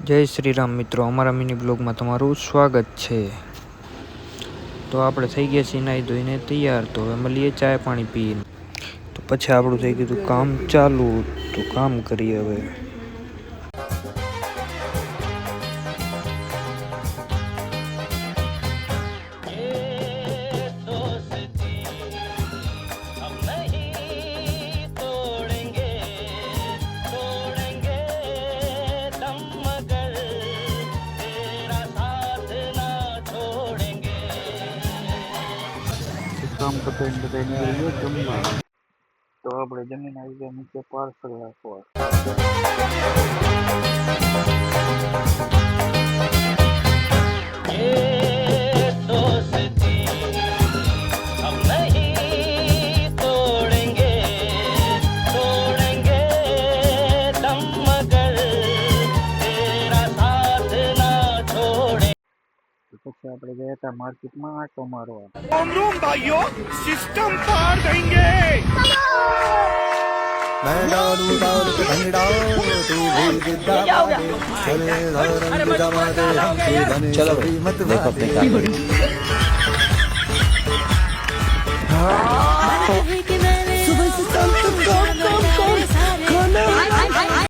જય શ્રી રામ મિત્રો, અમારા મિની બ્લોગમાં તમારું સ્વાગત છે। તો આપણે થઈ ગયા છીએ નાહી ધોઈને તૈયાર। તો હવે મળીએ ચાય પાણી પીને। તો પછી આપણું થઈ ગયું કામ ચાલુ, તો કામ કરીએ હવે। કામ પતાવીને જમવા। તો આપણે જમીન આવી ગયા નીચે પાર્સલ રાખવા। પછી આપણે ગયા હતા માર્કેટમાં આટો મારવા। सिस्टम पार देंगे। चलो देखो अपने